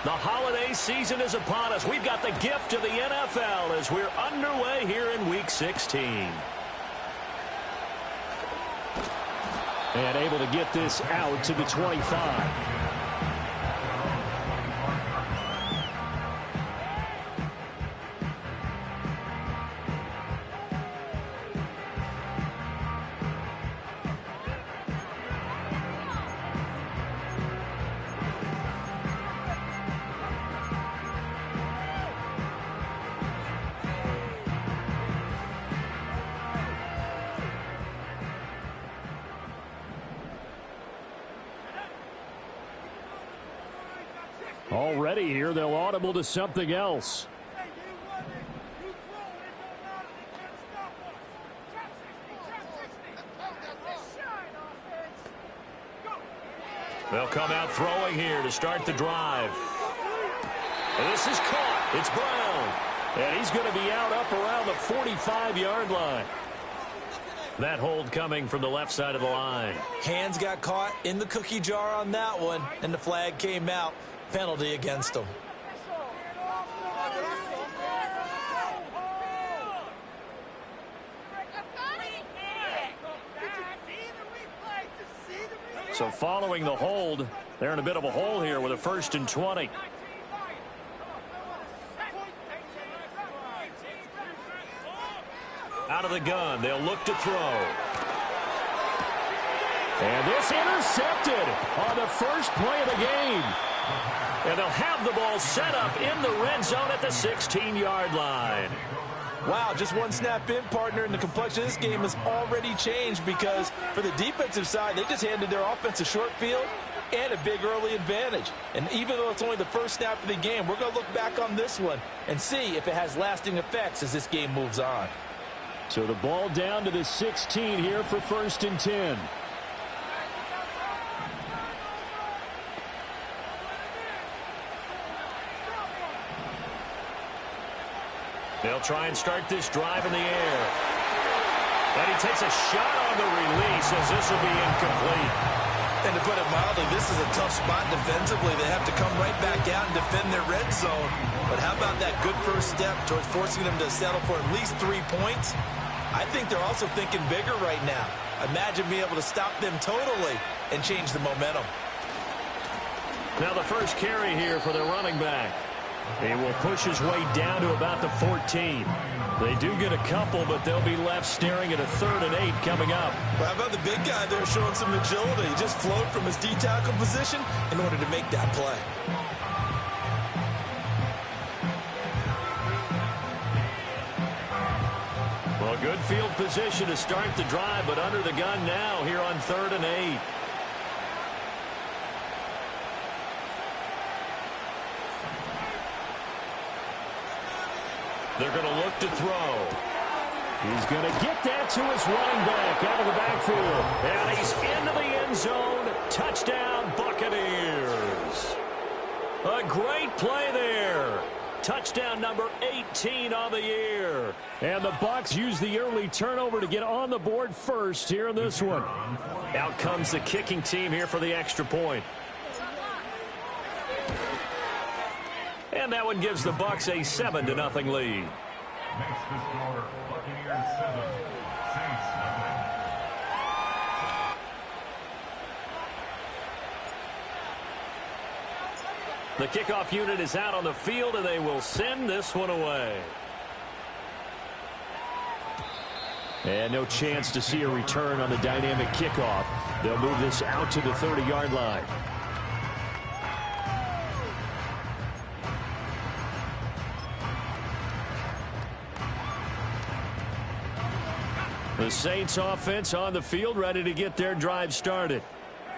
The holiday season is upon us. We've got the gift of the NFL as we're underway here in Week 16. And able to get this out to the 25. Already here, they'll audible to something else. They'll come out throwing here to start the drive. And this is caught. It's Brown. And he's going to be out up around the 45-yard line. That hold coming from the left side of the line. Hands got caught in the cookie jar on that one, and the flag came out. Penalty against him. So following the hold, they're in a bit of a hole here with a 1st and 20. Out of the gun, they'll look to throw. And this intercepted on the first play of the game. And they'll have the ball set up in the red zone at the 16-yard line. Wow, just one snap in, partner, and the complexion of this game has already changed because for the defensive side, they just handed their offense a short field and a big early advantage. And even though it's only the first snap of the game, we're going to look back on this one and see if it has lasting effects as this game moves on. So the ball down to the 16 here for 1st and 10. They'll try and start this drive in the air. And he takes a shot on the release as this will be incomplete. And to put it mildly, this is a tough spot defensively. They have to come right back out and defend their red zone. But how about that good first step towards forcing them to settle for at least 3 points? I think they're also thinking bigger right now. Imagine being able to stop them totally and change the momentum. Now the first carry here for their running back. He will push his way down to about the 14. They do get a couple, but they'll be left staring at a 3rd and 8 coming up. Well, how about the big guy there showing some agility? He just flowed from his D-tackle position in order to make that play. Well, good field position to start the drive, but under the gun now here on 3rd and 8. They're going to look to throw. He's going to get that to his running back out of the backfield. And he's into the end zone. Touchdown, Buccaneers. A great play there. Touchdown number 18 on the year. And the Bucs use the early turnover to get on the board first here in this one. Out comes the kicking team here for the extra point. And that one gives the Bucs a 7-0 lead. Next to score, Buccaneers 7, Saints 7. The kickoff unit is out on the field, and they will send this one away. And no chance to see a return on the dynamic kickoff. They'll move this out to the 30-yard line. The Saints offense on the field, ready to get their drive started.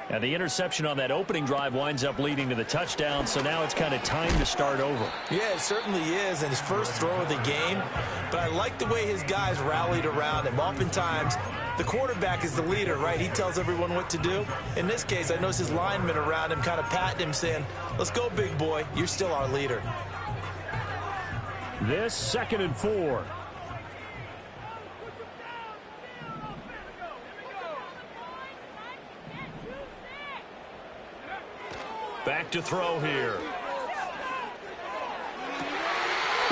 And the interception on that opening drive winds up leading to the touchdown, so now it's kind of time to start over. Yeah, it certainly is, and his first throw of the game. But I like the way his guys rallied around him. Oftentimes, the quarterback is the leader, right? He tells everyone what to do. In this case, I noticed his linemen around him kind of patting him, saying, let's go, big boy. You're still our leader. This 2nd and 4. Back to throw here.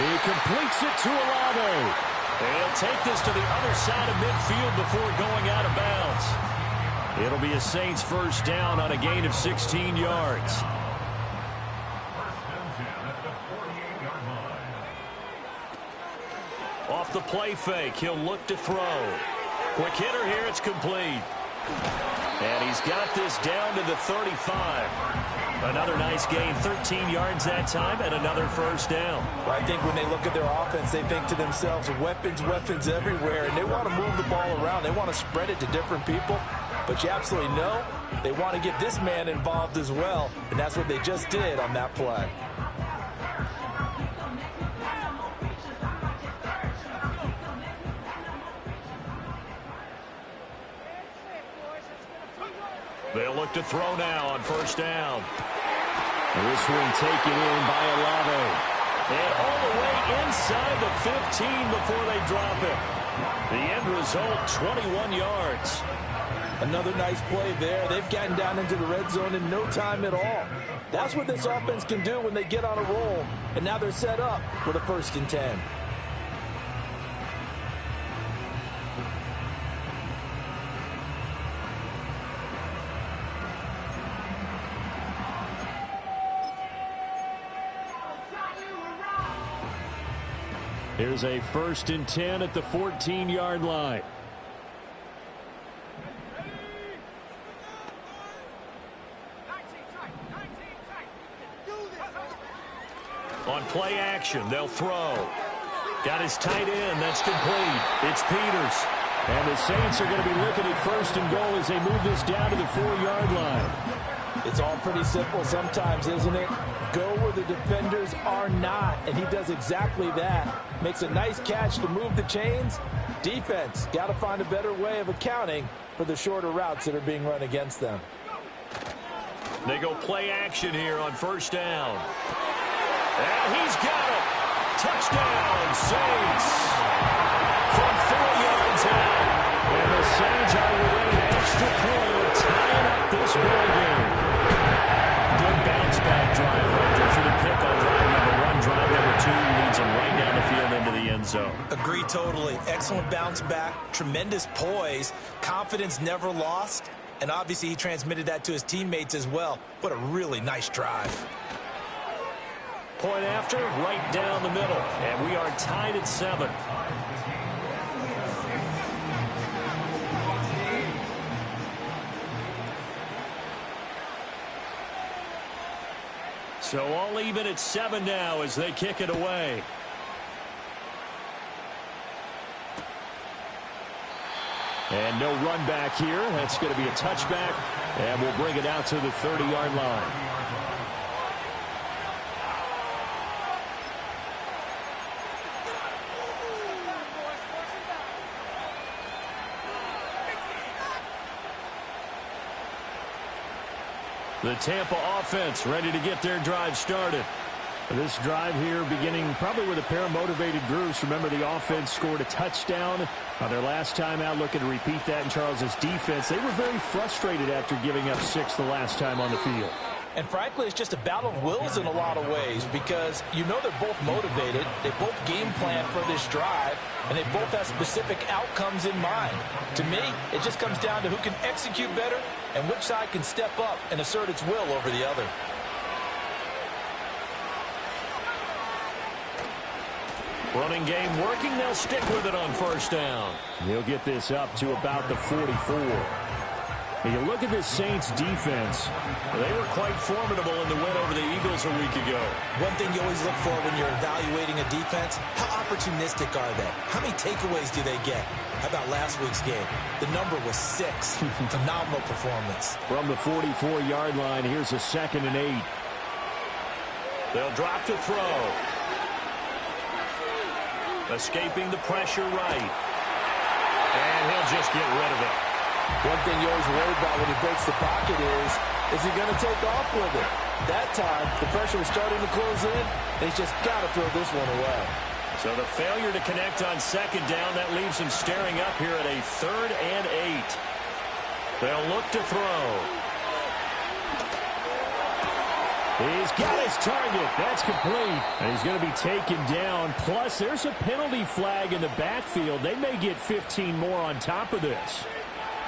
He completes it to Olave. He'll take this to the other side of midfield before going out of bounds. It'll be a Saints first down on a gain of 16 yards. Off the play fake, he'll look to throw. Quick hitter here, it's complete. And he's got this down to the 35. Another nice gain, 13 yards that time, and another first down. Well, I think when they look at their offense, they think to themselves, weapons, weapons everywhere, and they want to move the ball around. They want to spread it to different people, but you absolutely know they want to get this man involved as well, and that's what they just did on that play. They'll look to throw now on first down. This one taken in by Olave. And all the way inside the 15 before they drop it. The end result, 21 yards. Another nice play there. They've gotten down into the red zone in no time at all. That's what this offense can do when they get on a roll. And now they're set up with a 1st and 10. Here's a 1st and 10 at the 14-yard line. On play action, they'll throw. Got his tight end. That's complete. It's Peters. And the Saints are going to be looking at 1st and goal as they move this down to the 4-yard line. It's all pretty simple sometimes, isn't it? Go where the defenders are not, and he does exactly that. Makes a nice catch to move the chains. Defense, got to find a better way of accounting for the shorter routes that are being run against them. They go play action here on 1st down. And he's got it. Touchdown, Saints. From 4 yards out. And the Saints are within an extra point, tying up this ball game. Good bounce back drive right there for the pick on drive number 1. Drive number 2 leads them right down the field into the end zone. Agree totally. Excellent bounce back. Tremendous poise. Confidence never lost. And obviously he transmitted that to his teammates as well. What a really nice drive. Point after, right down the middle. And we are tied at 7. So all even at 7 now as they kick it away. And no run back here. That's going to be a touchback. And we'll bring it out to the 30-yard line. The Tampa offense ready to get their drive started. This drive here beginning probably with a pair of motivated groups. Remember, the offense scored a touchdown on their last time out. Looking to repeat that in Charles's defense. They were very frustrated after giving up 6 the last time on the field. And frankly, it's just a battle of wills in a lot of ways because you know they're both motivated. They both game plan for this drive, and they both have specific outcomes in mind. To me, it just comes down to who can execute better and which side can step up and assert its will over the other. Running game working. They'll stick with it on 1st down. He'll get this up to about the 44. And you look at this Saints defense. They were quite formidable in the win over the Eagles a week ago. One thing you always look for when you're evaluating a defense, how opportunistic are they? How many takeaways do they get? How about last week's game? The number was 6. Phenomenal performance. From the 44-yard line, here's a 2nd and 8. They'll drop to throw. Escaping the pressure right. And he'll just get rid of it. One thing you always worry about when he breaks the pocket is he going to take off with it? That time, the pressure was starting to close in, and he's just got to throw this one away. So the failure to connect on 2nd down, that leaves him staring up here at a 3rd and 8. They'll look to throw. He's got his target. That's complete. And he's going to be taken down. Plus, there's a penalty flag in the backfield. They may get 15 more on top of this.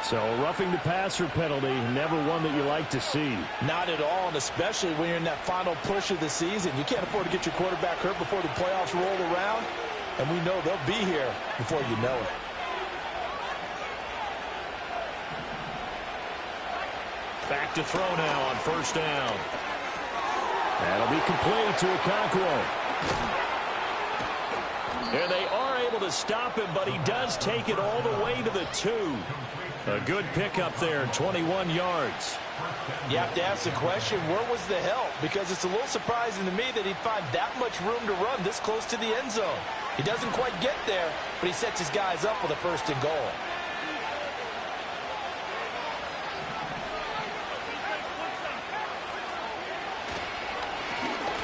So, roughing the passer penalty, never one that you like to see. Not at all, and especially when you're in that final push of the season. You can't afford to get your quarterback hurt before the playoffs roll around. And we know they'll be here before you know it. Back to throw now on first down. That'll be complete to Okonkwo. And they are able to stop him, but he does take it all the way to the 2. A good pickup there, 21 yards. You have to ask the question, where was the help? Because it's a little surprising to me that he'd find that much room to run this close to the end zone. He doesn't quite get there, but he sets his guys up with a 1st and goal.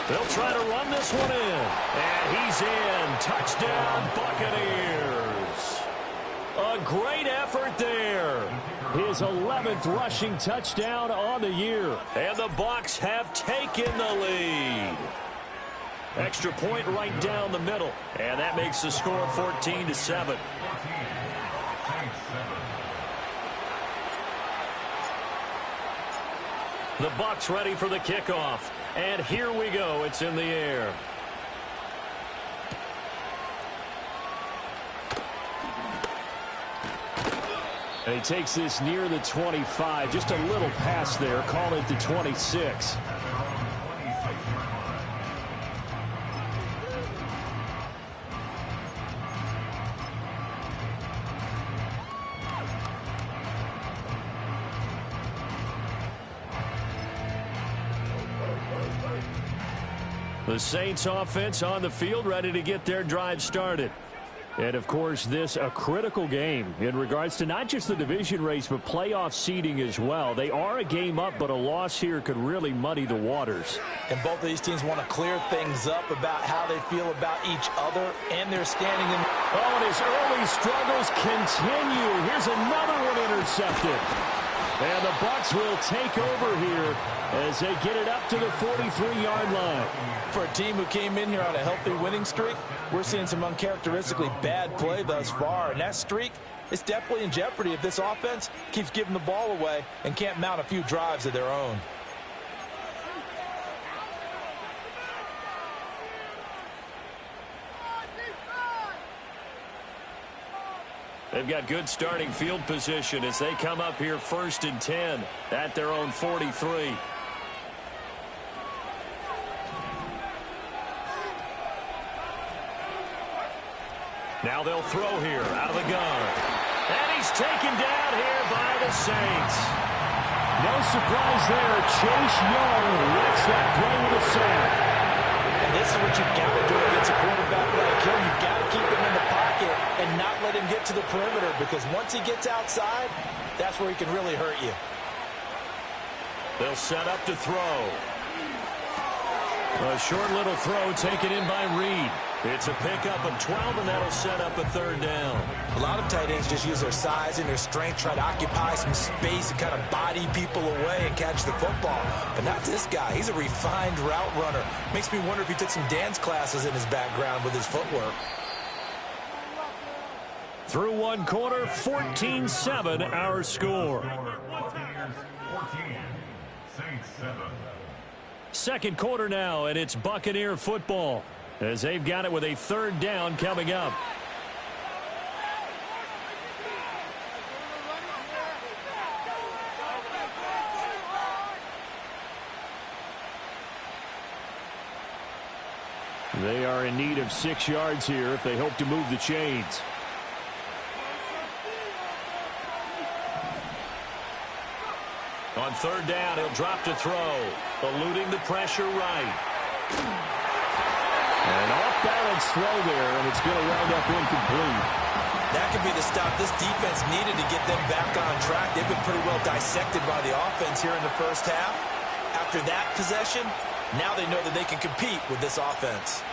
They'll try to run this one in. And he's in. Touchdown, Buccaneers. A great effort there. His 11th rushing touchdown on the year. And the Bucs have taken the lead. Extra point right down the middle. And that makes the score 14-7. The Bucs ready for the kickoff. And here we go. It's in the air. And he takes this near the 25. Just a little pass there. Call it the 26. The Saints offense on the field, ready to get their drive started. And, of course, this a critical game in regards to not just the division race, but playoff seeding as well. They are a game up, but a loss here could really muddy the waters. And both of these teams want to clear things up about how they feel about each other and their standing in. Oh, and his early struggles continue. Here's another one intercepted. And the Bucs will take over here as they get it up to the 43-yard line. For a team who came in here on a healthy winning streak, we're seeing some uncharacteristically bad play thus far. And that streak is definitely in jeopardy if this offense keeps giving the ball away and can't mount a few drives of their own. They've got good starting field position as they come up here 1st and 10 at their own 43. Now they'll throw here out of the gun. And he's taken down here by the Saints. No surprise there. Chase Young lets that play with a sack. And this is what you've got to do against a quarterback like him. You've got to keep him in the pocket and not let him get to the perimeter, because once he gets outside, that's where he can really hurt you. They'll set up to throw. A short little throw taken in by Reed. It's a pickup of 12, and that'll set up a 3rd down. A lot of tight ends just use their size and their strength, try to occupy some space and kind of body people away and catch the football. But not this guy. He's a refined route runner. Makes me wonder if he took some dance classes in his background with his footwork. Through one quarter, 14-7 our score. Buccaneers 14, Saints 7. Second quarter now, and it's Buccaneer football as they've got it with a 3rd down coming up. They are in need of 6 yards here if they hope to move the chains. On 3rd down, he'll drop to throw, eluding the pressure right. An off-balance throw there, and it's going to wind up incomplete. That could be the stop this defense needed to get them back on track. They've been pretty well dissected by the offense here in the first half. After that possession, now they know that they can compete with this offense.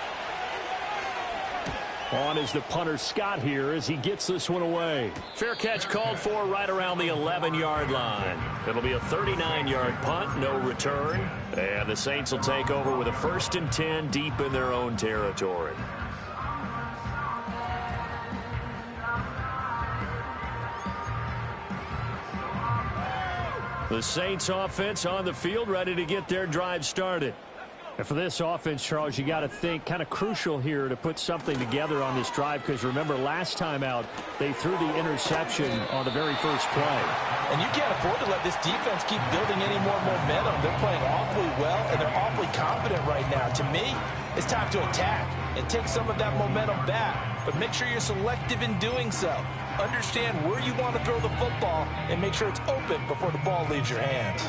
On is the punter Scott here as he gets this one away. Fair catch called for right around the 11-yard line. It'll be a 39-yard punt, no return. And the Saints will take over with a 1st and 10 deep in their own territory. The Saints offense on the field, ready to get their drive started. And for this offense, Charles, you got to think kind of crucial here to put something together on this drive, because remember last time out they threw the interception on the very first play. And you can't afford to let this defense keep building any more momentum. They're playing awfully well, and they're awfully confident right now. To me, it's time to attack and take some of that momentum back. But make sure you're selective in doing so. Understand where you want to throw the football and make sure it's open before the ball leaves your hands.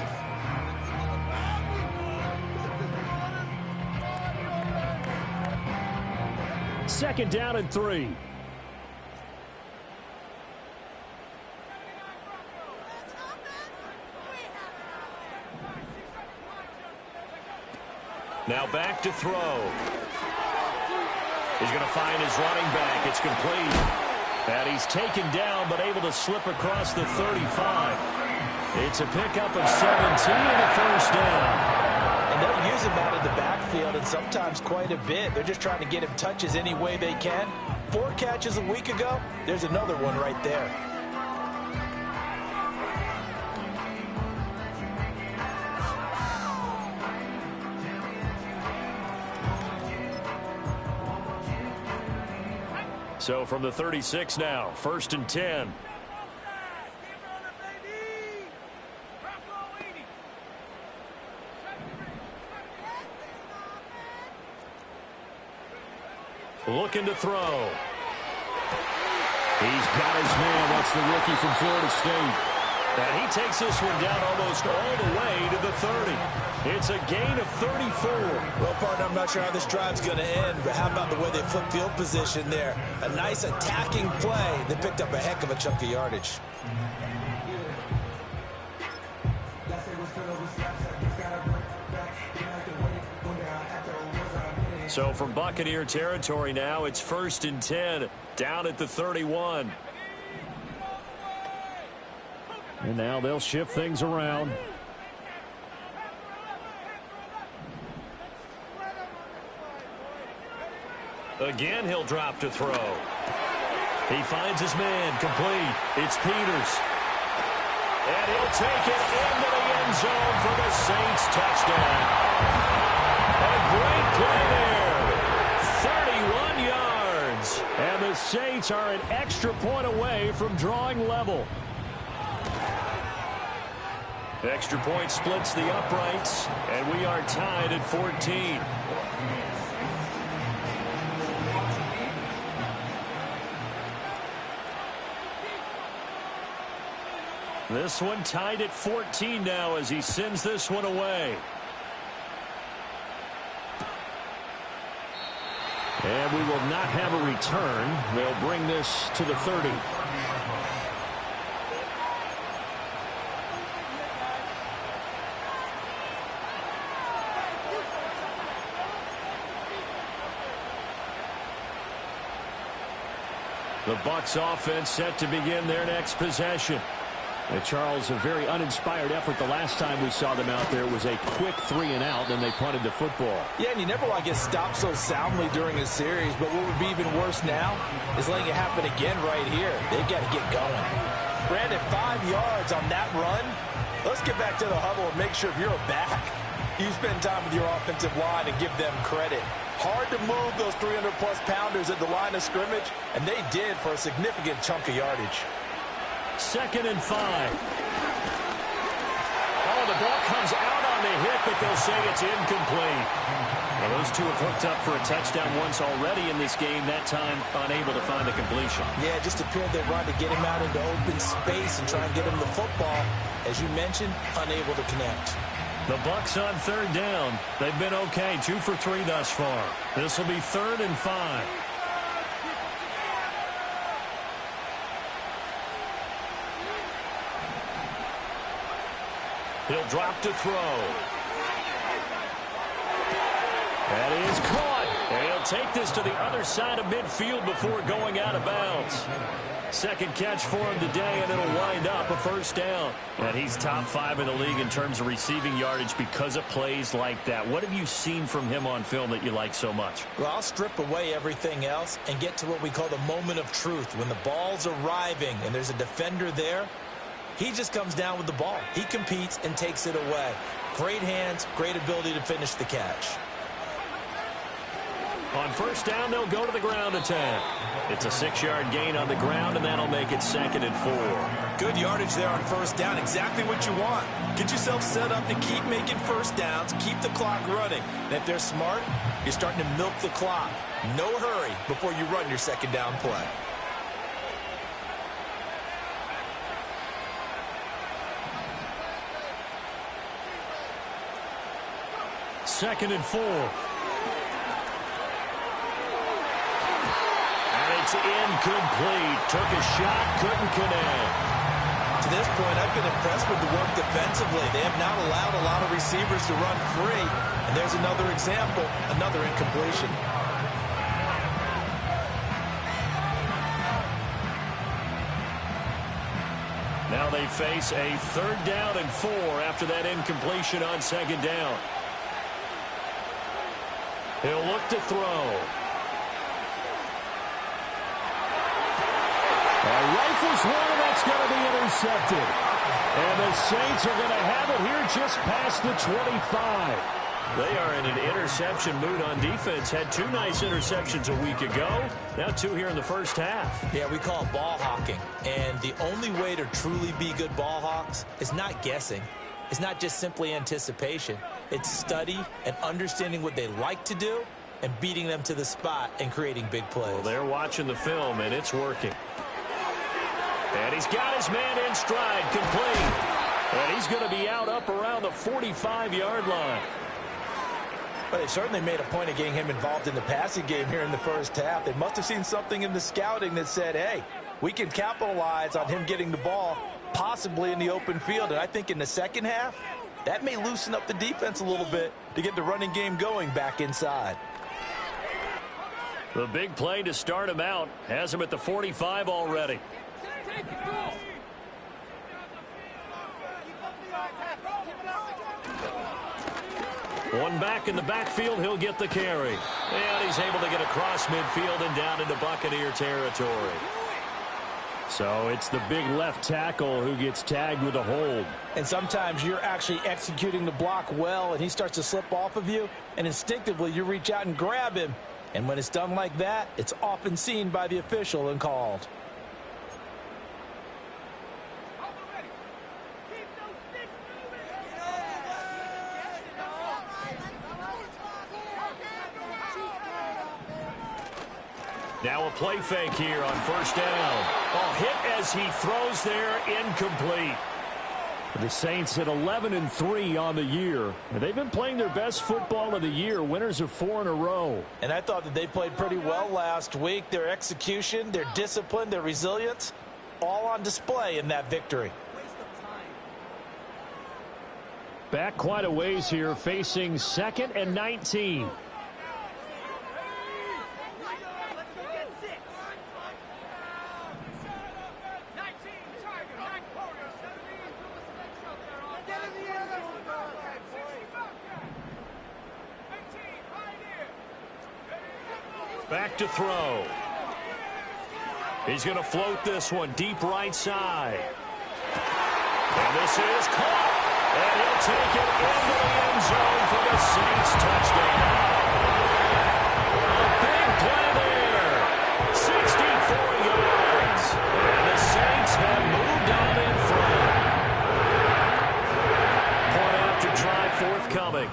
Second down and 3. Now back to throw. He's going to find his running back. It's complete. And he's taken down but able to slip across the 35. It's a pickup of 17 and a first down. And they'll use him out of the backfield, and sometimes quite a bit. They're just trying to get him touches any way they can. 4 catches a week ago. There's another one right there. So from the 36 now, 1st and 10. Looking to throw. He's got his man. That's the rookie from Florida State. And he takes this one down almost all the way to the 30. It's a gain of 34. Well, partner, I'm not sure how this drive's going to end, but how about the way they flip field position there? A nice attacking play. They picked up a heck of a chunk of yardage. So from Buccaneer territory now, it's 1st and 10, down at the 31. And now they'll shift things around. Again, he'll drop to throw. He finds his man, complete. It's Peters. And he'll take it into the end zone for the Saints touchdown. A great play there. 31 yards. And the Saints are an extra point away from drawing level. Extra point splits the uprights, and we are tied at 14. This one tied at 14 now as he sends this one away. And we will not have a return. They'll bring this to the 30. The Bucs offense set to begin their next possession. And Charles, a very uninspired effort the last time we saw them out there. It was a quick 3-and-out, then they punted the football. Yeah, and you never want to get stopped so soundly during a series, but what would be even worse now is letting it happen again right here. They've got to get going. Brandon, 5 yards on that run. Let's get back to the huddle and make sure if you're a back, you spend time with your offensive line and give them credit. Hard to move those 300-plus pounders at the line of scrimmage, and they did for a significant chunk of yardage. 2nd and 5. Oh, the ball comes out on the hit, but they'll say it's incomplete. Well, those two have hooked up for a touchdown once already in this game, that time unable to find the completion. Yeah, it just appeared they wanted to get him out into open space and try and get him the football. As you mentioned, unable to connect. The Bucs on 3rd down. They've been okay, 2 for 3 thus far. This will be 3rd and 5. He'll drop to throw. That is caught. And he'll take this to the other side of midfield before going out of bounds. Second catch for him today, and it'll wind up a first down. And he's top 5 in the league in terms of receiving yardage because of plays like that. What have you seen from him on film that you like so much? Well, I'll strip away everything else and get to what we call the moment of truth. When the ball's arriving and there's a defender there, he just comes down with the ball. He competes and takes it away. Great hands, great ability to finish the catch. On first down, they'll go to the ground attack. It's a 6-yard gain on the ground, and that'll make it 2nd and 4. Good yardage there on first down. Exactly what you want. Get yourself set up to keep making first downs, keep the clock running. And if they're smart, you're starting to milk the clock. No hurry before you run your second down play. Second and 4. It's incomplete. Took a shot, couldn't connect. To this point, I've been impressed with the work defensively. They have not allowed a lot of receivers to run free. And there's another example, another incompletion. Now they face a 3rd down and 4 after that incompletion on 2nd down. He'll look to throw. Rifles one, and that's going to be intercepted. And the Saints are going to have it here just past the 25. They are in an interception mood on defense. Had 2 nice interceptions a week ago. Now 2 here in the first half. Yeah, we call it ball hawking. And the only way to truly be good ball hawks is not guessing. It's not just simply anticipation. It's study and understanding what they like to do and beating them to the spot and creating big plays. Well, they're watching the film, and it's working. And he's got his man in stride, complete. And he's going to be out up around the 45-yard line. But they certainly made a point of getting him involved in the passing game here in the first half. They must have seen something in the scouting that said, hey, we can capitalize on him getting the ball possibly in the open field. And I think in the second half, that may loosen up the defense a little bit to get the running game going back inside. The big play to start him out has him at the 45 already. One back in the backfield, he'll get the carry. And he's able to get across midfield and down into Buccaneer territory. So it's the big left tackle who gets tagged with a hold. And sometimes you're actually executing the block well, and he starts to slip off of you, and instinctively you reach out and grab him. And when it's done like that, it's often seen by the official and called. Now a play fake here on first down. Oh, hit as he throws there, incomplete. The Saints at 11-3 on the year. They've been playing their best football of the year, winners of 4 in a row. And I thought that they played pretty well last week. Their execution, their discipline, their resilience, all on display in that victory. Back quite a ways here, facing 2nd and 19. Back to throw. He's going to float this one deep right side. And this is caught. And he'll take it into the end zone for the Saints touchdown. A big play there. 64 yards. And the Saints have moved on in front. Point after try forthcoming.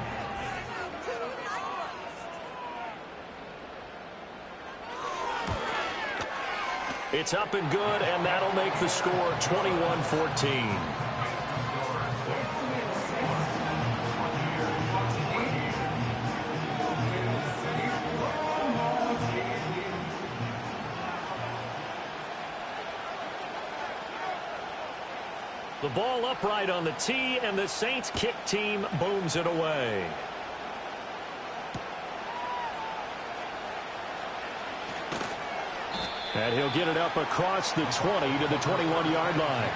It's up and good, and that'll make the score 21-14. The ball upright on the tee, and the Saints kick team booms it away. And he'll get it up across the 20 to the 21-yard line.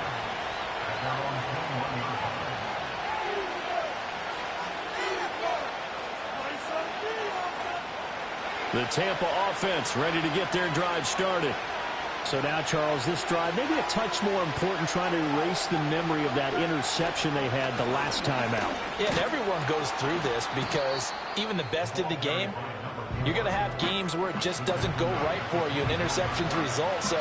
The Tampa offense ready to get their drive started. So now, Charles, this drive maybe a touch more important, trying to erase the memory of that interception they had the last time out. Yeah, and everyone goes through this because even the best in the game, you're going to have games where it just doesn't go right for you, and interceptions result. So,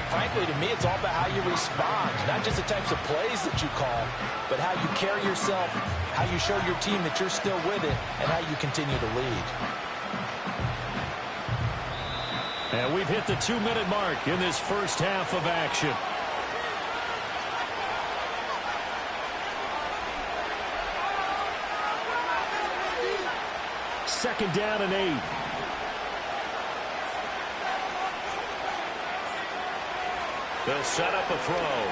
frankly, to me, it's all about how you respond, not just the types of plays that you call, but how you carry yourself, how you show your team that you're still with it, and how you continue to lead. And we've hit the 2-minute mark in this first half of action. Second down and 8. They'll set up a throw.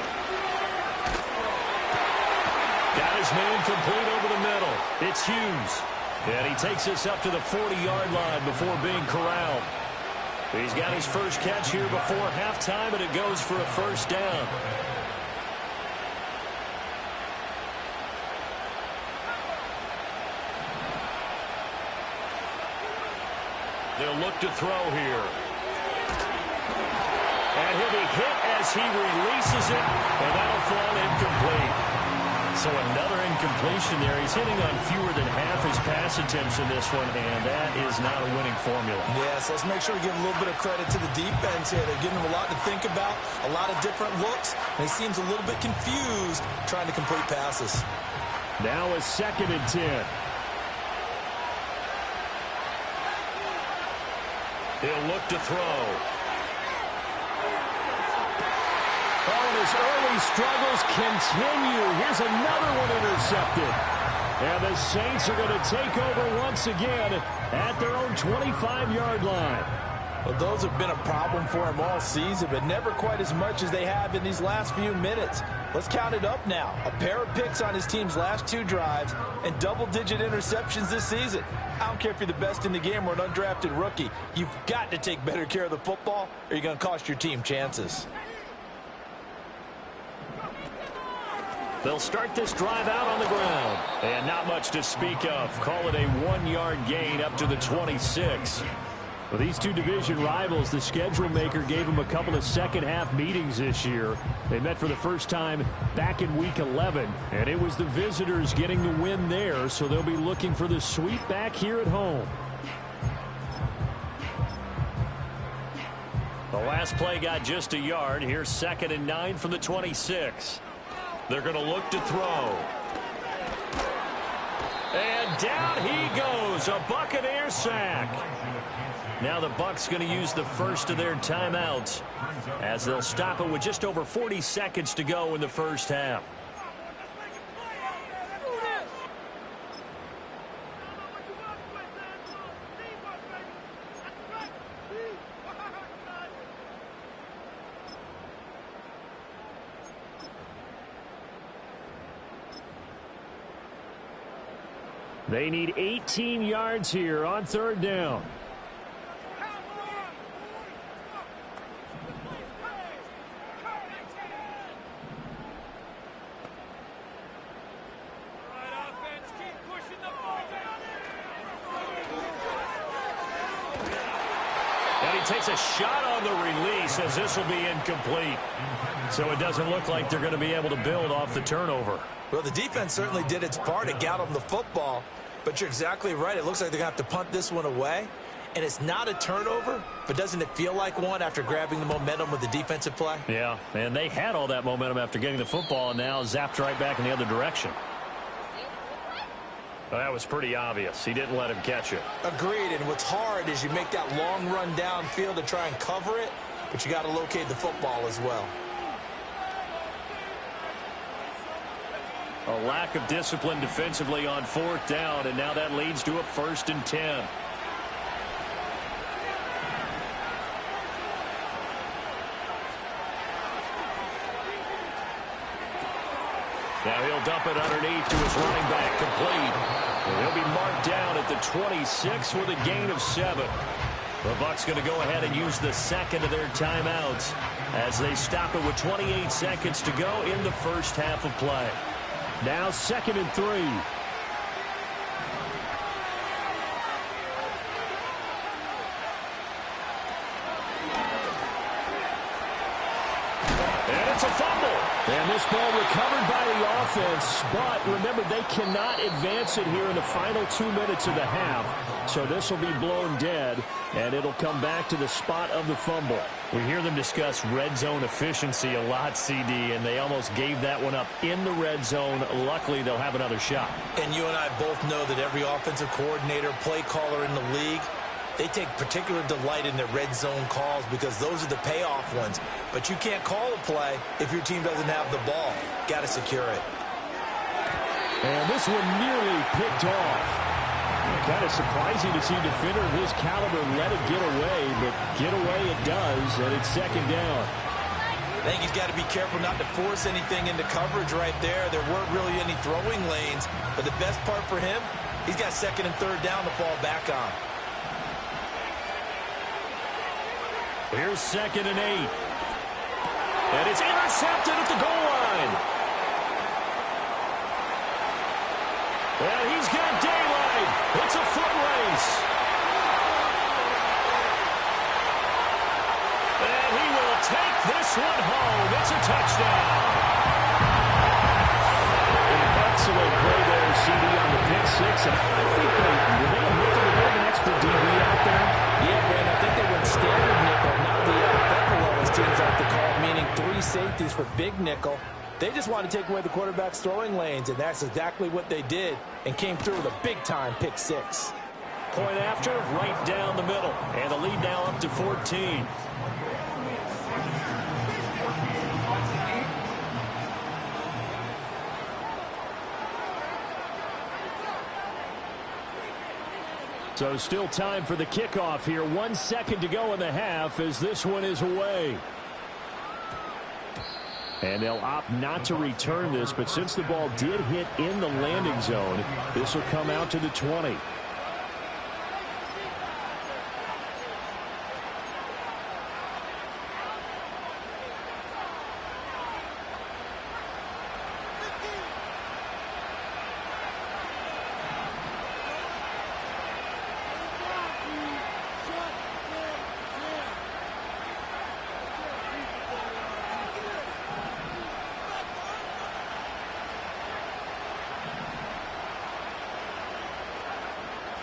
Got his man complete over the middle. It's Hughes. And he takes us up to the 40-yard line before being corralled. He's got his first catch here before halftime, and it goes for a first down. They'll look to throw here. And he'll be hit as he releases it, and that'll fall incomplete. So another incompletion there. He's hitting on fewer than half his pass attempts in this one, and that is not a winning formula. Yes, let's make sure we give a little bit of credit to the defense here. They're giving him a lot to think about, a lot of different looks, and he seems a little bit confused trying to complete passes. Now a 2nd and 10. He'll look to throw. Oh, and his early struggles continue. Here's another one intercepted. And the Saints are going to take over once again at their own 25-yard line. Well, those have been a problem for him all season, but never quite as much as they have in these last few minutes. Let's count it up now. A pair of picks on his team's last 2 drives and double-digit interceptions this season. I don't care if you're the best in the game or an undrafted rookie. You've got to take better care of the football or you're going to cost your team chances. They'll start this drive out on the ground. And not much to speak of. Call it a 1-yard gain up to the 26. Well, these two division rivals, the schedule maker gave them a couple of second-half meetings this year. They met for the first time back in Week 11, and it was the visitors getting the win there, so they'll be looking for the sweep back here at home. The last play got just a yard. Here's 2nd and 9 from the 26. They're going to look to throw. And down he goes, a Buccaneer sack. Now the Bucs going to use the first of their timeouts as they'll stop it with just over 40 seconds to go in the first half. They need 18 yards here on 3rd down. Takes a shot on the release as this will be incomplete. So it doesn't look like they're going to be able to build off the turnover. Well, the defense certainly did its part. It got them the football. But you're exactly right. It looks like they're going to have to punt this one away. And it's not a turnover, but doesn't it feel like one after grabbing the momentum with the defensive play? Yeah, and they had all that momentum after getting the football and now zapped right back in the other direction. Well, that was pretty obvious. He didn't let him catch it. Agreed, and what's hard is you make that long run downfield to try and cover it, but you got to locate the football as well. A lack of discipline defensively on 4th down, and now that leads to a 1st and 10. Now he'll dump it underneath to his running back, complete. And he'll be marked down at the 26 with a gain of 7. The Bucs going to go ahead and use the second of their timeouts as they stop it with 28 seconds to go in the first half of play. Now 2nd and 3. And it's a fumble. And this ball recovered by the offense, but remember, they cannot advance it here in the final 2 minutes of the half. So this will be blown dead, and it'll come back to the spot of the fumble. We hear them discuss red zone efficiency a lot, CD, and they almost gave that one up in the red zone. Luckily, they'll have another shot. And you and I both know that every offensive coordinator, play caller in the league, they take particular delight in their red zone calls because those are the payoff ones. But you can't call a play if your team doesn't have the ball. Got to secure it. And this one nearly picked off. Kind of surprising to see a defender of his caliber let it get away, but get away it does, and it's 2nd down. I think he's got to be careful not to force anything into coverage right there. There weren't really any throwing lanes, but the best part for him, he's got 2nd and 3rd down to fall back on. Here's 2nd and 8. And it's intercepted at the goal line. And he's got daylight. It's a foot race. And he will take this one home. It's a touchdown. An excellent play there, CD, on the pick six. And I think were they a nickel to have an extra DB out there? Yeah, Brandon, I think they went standard nickel, not the Buffalo, as teams like to call it, meaning 3 safeties for big nickel. They just want to take away the quarterback's throwing lanes, and that's exactly what they did and came through with a big-time pick six. Point after, right down the middle. And the lead now up to 14. So still time for the kickoff here. 1 second to go in the half as this one is away. And they'll opt not to return this, but since the ball did hit in the landing zone, this will come out to the 20.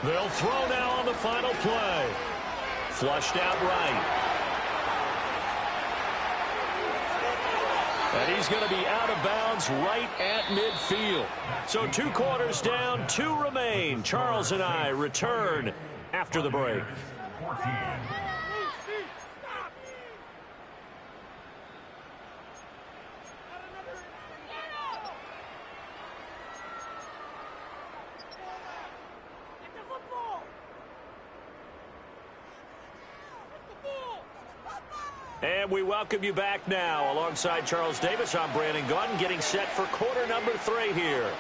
They'll throw now on the final play. Flushed out right. And he's going to be out of bounds right at midfield. So 2 quarters down, 2 remain. Charles and I return after the break. 14. And we welcome you back now. Alongside Charles Davis, I'm Brandon Gaudin, getting set for quarter number 3 here.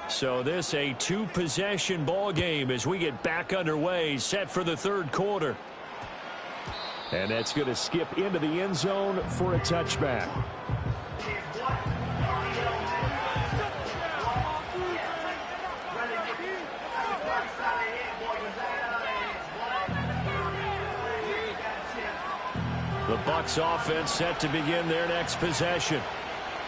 So this a 2-possession ball game as we get back underway, set for the 3rd quarter. And that's going to skip into the end zone for a touchback. The Bucs offense set to begin their next possession.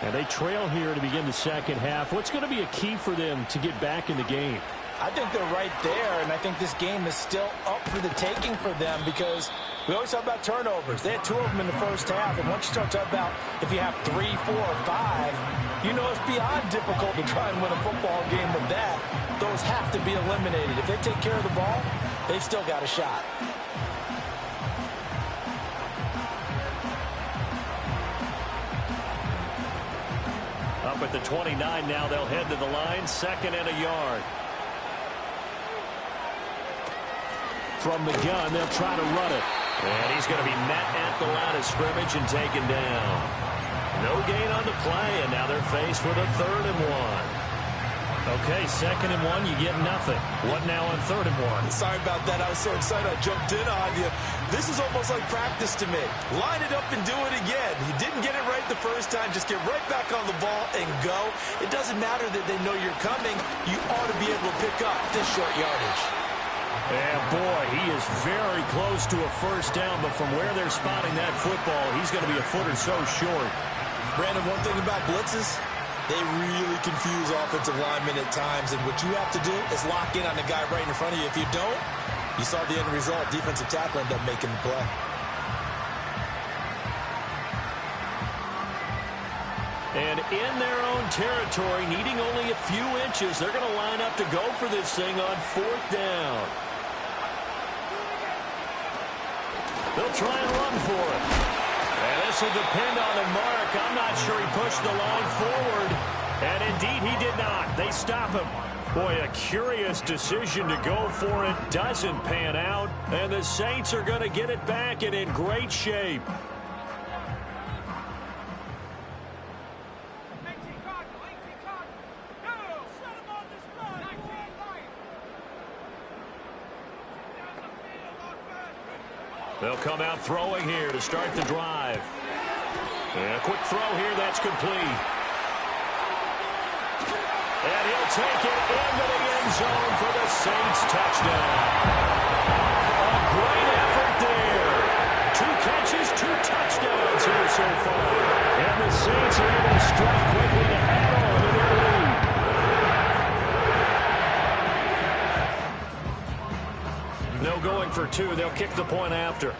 And they trail here to begin the second half. What's going to be a key for them to get back in the game? I think they're right there, and I think this game is still up for the taking for them because we always talk about turnovers. They had 2 of them in the first half, and once you start talking about if you have 3, 4, or 5, you know it's beyond difficult to try and win a football game with that. Those have to be eliminated. If they take care of the ball, they've still got a shot. Up at the 29 now, they'll head to the line, 2nd and a yard. From the gun, they'll try to run it. And he's going to be met at the line of scrimmage and taken down. No gain on the play, and now they're faced with a 3rd and 1. Okay, 2nd and 1, you get nothing. What now on 3rd and 1? Sorry about that. I was so excited I jumped in on you. This is almost like practice to me. Line it up and do it again. You didn't get it right the first time. Just get right back on the ball and go. It doesn't matter that they know you're coming. You ought to be able to pick up this short yardage. And boy, he is very close to a 1st down, but from where they're spotting that football, he's going to be a foot or so short. Brandon, one thing about blitzes, they really confuse offensive linemen at times, and what you have to do is lock in on the guy right in front of you. If you don't, you saw the end result. Defensive tackle ended up making the play. And in their own territory, needing only a few inches, they're going to line up to go for this thing on 4th down. They'll try and run for it. And this will depend on the mark. I'm not sure he pushed the line forward. And indeed, he did not. They stop him. Boy, a curious decision to go for it. Doesn't pan out. And the Saints are going to get it back and in great shape. They'll come out throwing here to start the drive. And a quick throw here, that's complete. And he'll take it into the end zone for the Saints touchdown. A great effort there. 2 catches, 2 touchdowns here so far. And the Saints are able to strike quickly to add on to their lead. No going for 2. They'll kick the point after.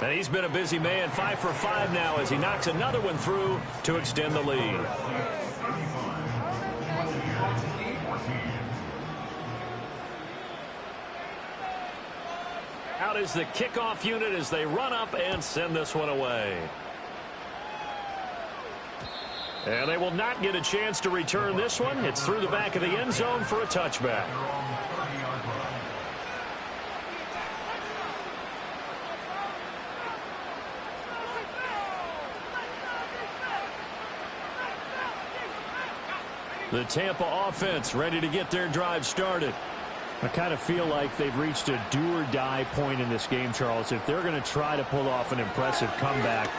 And he's been a busy man, 5 for 5 now as he knocks another one through to extend the lead. Out is the kickoff unit as they run up and send this one away. And they will not get a chance to return this one. It's through the back of the end zone for a touchback. The Tampa offense ready to get their drive started. I kind of feel like they've reached a do-or-die point in this game, Charles. If they're going to try to pull off an impressive comeback,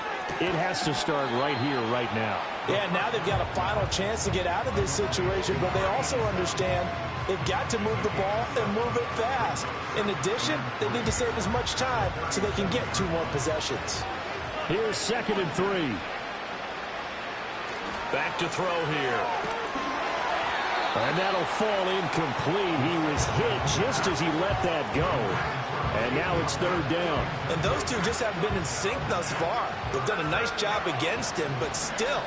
it has to start right here, right now. Yeah, now they've got a final chance to get out of this situation, but they also understand they've got to move the ball and move it fast. In addition, they need to save as much time so they can get 2 more possessions. Here's 2nd and 3. Back to throw here. And that'll fall incomplete. He was hit just as he let that go. And now it's 3rd down. And those two just haven't been in sync thus far. They've done a nice job against him, but still,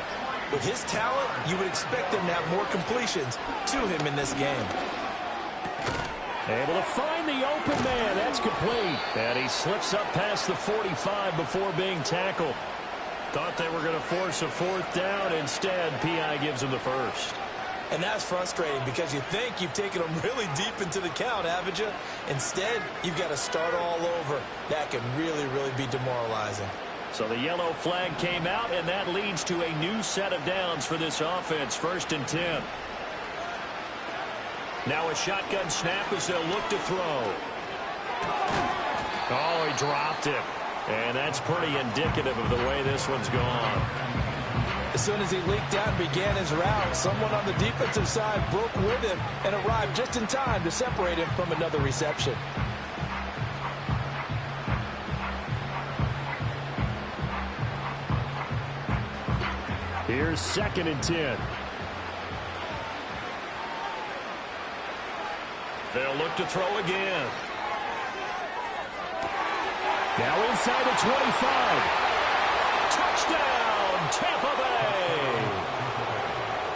with his talent, you would expect him to have more completions to him in this game. Able to find the open man. That's complete. And he slips up past the 45 before being tackled. Thought they were going to force a 4th down. Instead, P.I. gives him the 1st. And that's frustrating because you think you've taken them really deep into the count, haven't you? Instead, you've got to start all over. That can really, really be demoralizing. So the yellow flag came out, and that leads to a new set of downs for this offense. 1st and 10. Now a shotgun snap as they'll look to throw. Oh, he dropped it. And that's pretty indicative of the way this one's gone. As soon as he leaked out and began his route, someone on the defensive side broke with him and arrived just in time to separate him from another reception. Here's 2nd and 10. They'll look to throw again. Now inside the 25. Touchdown, Tampa Bay.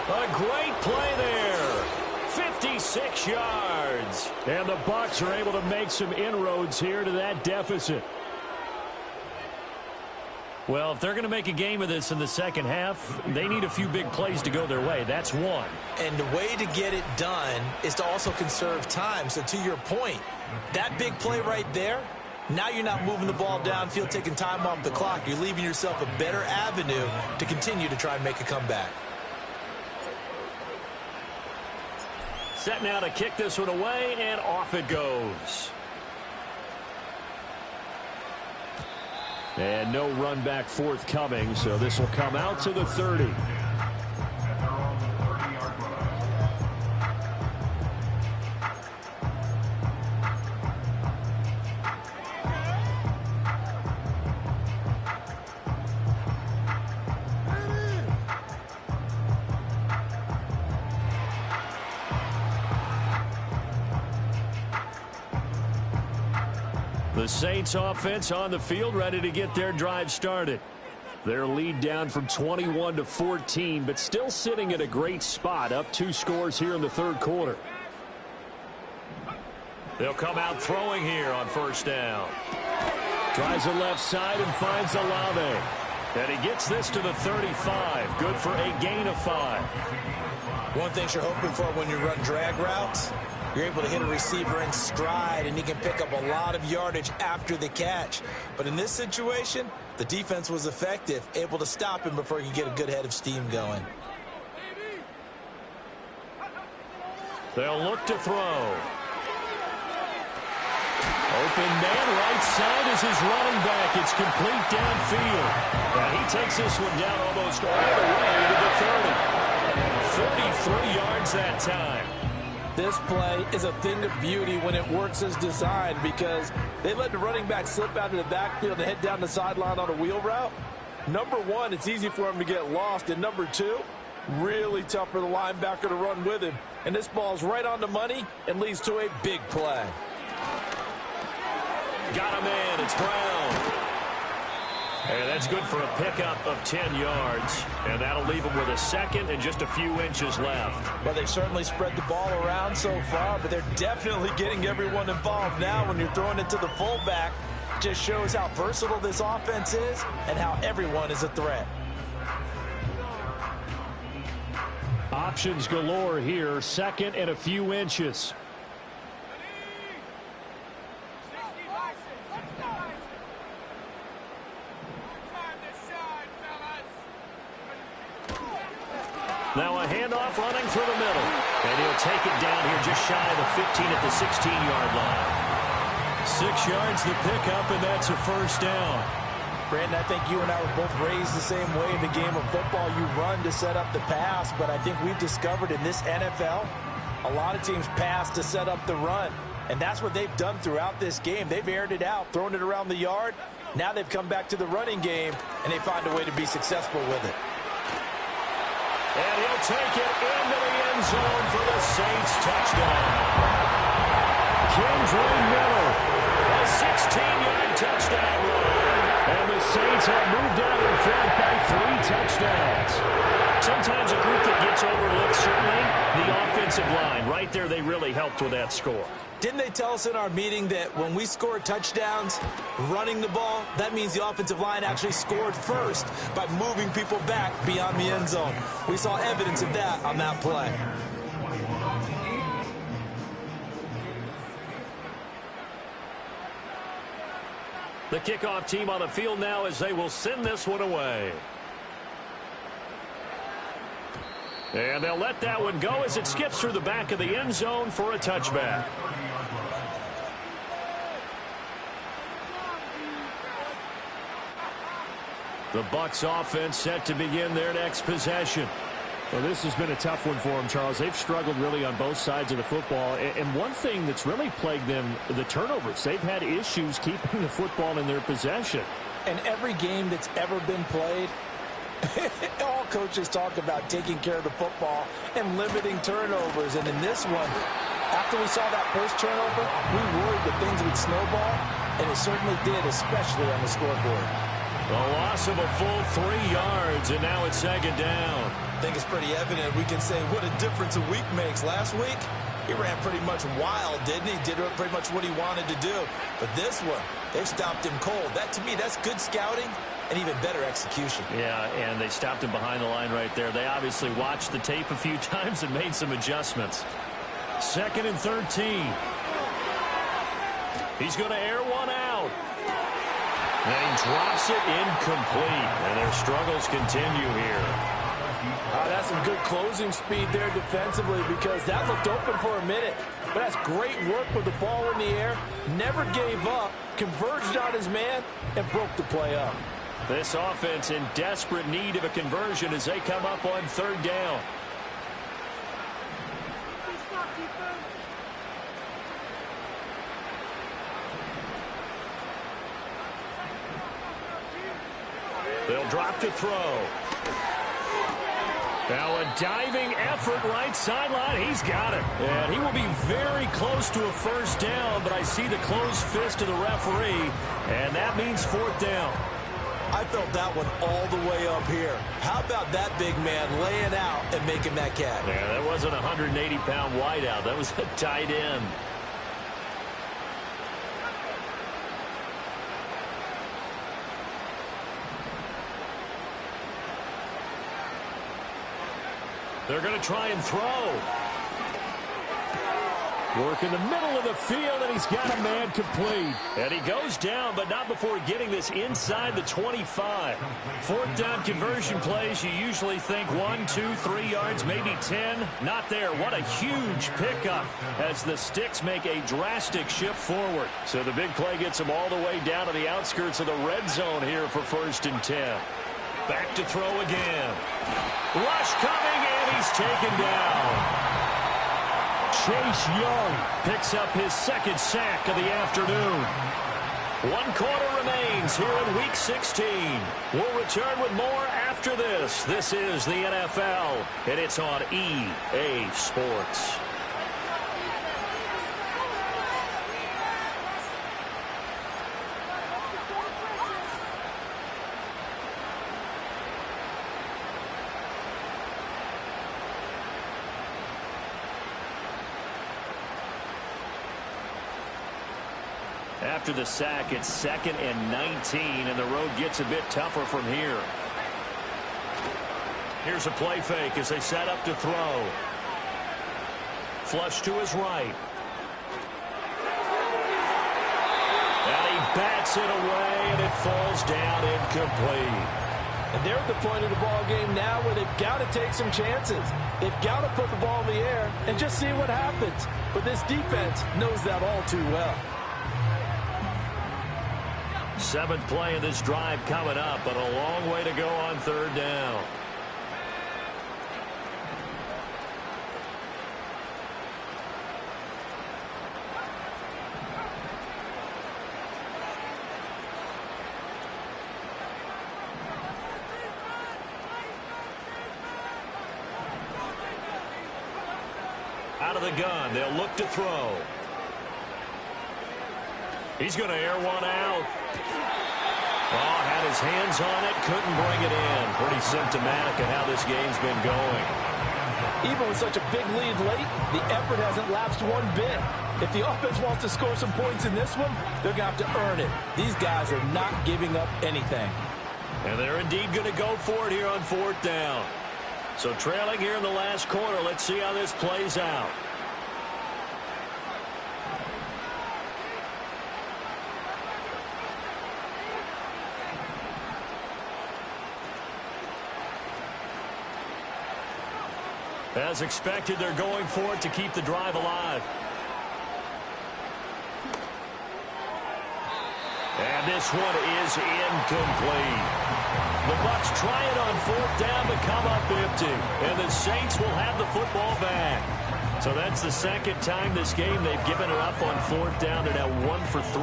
A great play there. 56 yards. And the Bucs are able to make some inroads here to that deficit. Well, if they're going to make a game of this in the second half, they need a few big plays to go their way. That's one. And the way to get it done is to also conserve time. So to your point, that big play right there, now you're not moving the ball downfield, taking time off the clock. You're leaving yourself a better avenue to continue to try and make a comeback. Set now to kick this one away, and off it goes. And no run back forthcoming, so this will come out to the 30. The Saints offense on the field, ready to get their drive started. Their lead down from 21 to 14, but still sitting at a great spot, up 2 scores here in the third quarter. They'll come out throwing here on first down. Tries the left side and finds Olave. And he gets this to the 35. Good for a gain of 5. One thing you're hoping for when you run drag routes, you're able to hit a receiver in stride, and he can pick up a lot of yardage after the catch. But in this situation, the defense was effective, able to stop him before he could get a good head of steam going. They'll look to throw. Open man, right side is his running back. It's complete downfield. And he takes this one down almost all the way to the 30. 43 yards that time. This play is a thing of beauty when it works as designed, because they let the running back slip out of the backfield and head down the sideline on a wheel route. Number one, it's easy for him to get lost. And number two, really tough for the linebacker to run with him. And this ball's right on the money and leads to a big play. Got him in. It's Brown. And that's good for a pickup of 10 yards. And that'll leave him with a second and just a few inches left. Well, they certainly spread the ball around so far, but they're definitely getting everyone involved now when you're throwing it to the fullback. Just shows how versatile this offense is and how everyone is a threat. Options galore here. Second and a few inches. Now a handoff running through the middle. And he'll take it down here just shy of the 15 at the 16-yard line. 6 yards the pickup, and that's a first down. Brandon, I think you and I were both raised the same way in the game of football. You run to set up the pass, but I think we've discovered in this NFL, a lot of teams pass to set up the run. And that's what they've done throughout this game. They've aired it out, thrown it around the yard. Now they've come back to the running game, and they find a way to be successful with it. And he'll take it into the end zone for the Saints touchdown. Kendra Miller, a 16-yard touchdown run. And the Saints have moved out in front by 3 touchdowns. Sometimes a group that gets overlooked, certainly, the offensive line. Right there, they really helped with that score. Didn't they tell us in our meeting that when we score touchdowns running the ball, that means the offensive line actually scored first by moving people back beyond the end zone? We saw evidence of that on that play. The kickoff team on the field now as they will send this one away. And they'll let that one go as it skips through the back of the end zone for a touchback. The Bucs offense set to begin their next possession. Well, this has been a tough one for them, Charles. They've struggled really on both sides of the football. And one thing that's really plagued them, the turnovers. They've had issues keeping the football in their possession. And every game that's ever been played, all coaches talk about taking care of the football and limiting turnovers. And in this one, after we saw that first turnover, we worried that things would snowball, and it certainly did, especially on the scoreboard. The loss of a full 3 yards, and now it's second down. I think it's pretty evident. We can say what a difference a week makes. Last week, he ran pretty much wild, didn't he? Did pretty much what he wanted to do. But this one, they stopped him cold. That, to me, that's good scouting and even better execution. Yeah, and they stopped him behind the line right there. They obviously watched the tape a few times and made some adjustments. 2nd and 13. He's going to air one out. And he drops it incomplete. And their struggles continue here. That's some good closing speed there defensively, because that looked open for a minute. But that's great work with the ball in the air. Never gave up, converged on his man, and broke the play up. This offense in desperate need of a conversion as they come up on 3rd down. They'll drop to throw. Now a diving effort right sideline. He's got it. And he will be very close to a 1st down, but I see the closed fist of the referee, and that means 4th down. I felt that one all the way up here. How about that big man laying out and making that catch? Yeah, that wasn't a 180-pound wideout. That was a tight end. They're going to try and throw. Work in the middle of the field, and he's got a man complete. And he goes down, but not before getting this inside the 25. 4th down conversion plays, you usually think 1, 2, 3 yards, maybe 10. Not there. What a huge pickup as the Sticks make a drastic shift forward. So the big play gets them all the way down to the outskirts of the red zone here for 1st and 10. Back to throw again. Rush coming, and he's taken down. Chase Young picks up his 2nd sack of the afternoon. 1 quarter remains here in Week 16. We'll return with more after this. This is the NFL, and it's on EA Sports. After the sack, it's 2nd and 19, and the road gets a bit tougher from here. Here's a play fake as they set up to throw. Flush to his right. And he bats it away, and it falls down incomplete. And they're at the point of the ball game now where they've got to take some chances. They've got to put the ball in the air and just see what happens. But this defense knows that all too well. 7th play of this drive coming up, but a long way to go on 3rd down. Out of the gun, they'll look to throw. He's going to air one out. Oh, had his hands on it, couldn't bring it in. Pretty symptomatic of how this game's been going. Even with such a big lead late, the effort hasn't lapsed one bit. If the offense wants to score some points in this one, they're going to have to earn it. These guys are not giving up anything. And they're indeed going to go for it here on 4th down. So trailing here in the last quarter, let's see how this plays out. As expected, they're going for it to keep the drive alive. And this one is incomplete. The Bucs try it on 4th down to come up empty. And the Saints will have the football back. So that's the 2nd time this game they've given it up on 4th down. They're now 1 for 3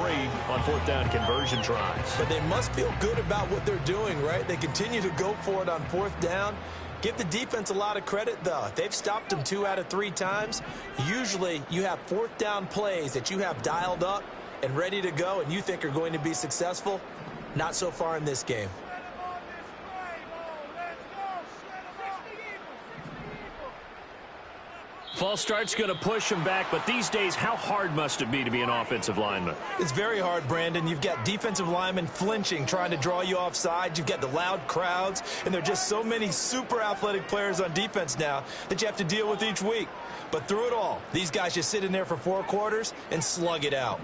on 4th down conversion tries. But they must feel good about what they're doing, right? They continue to go for it on 4th down. Give the defense a lot of credit, though. They've stopped them 2 out of 3 times. Usually, you have 4th down plays that you have dialed up and ready to go and you think are going to be successful. Not so far in this game. False start's going to push him back, but these days, how hard must it be to be an offensive lineman? It's very hard, Brandon. You've got defensive linemen flinching, trying to draw you offside. You've got the loud crowds, and there are just so many super athletic players on defense now that you have to deal with each week. But through it all, these guys just sit in there for 4 quarters and slug it out.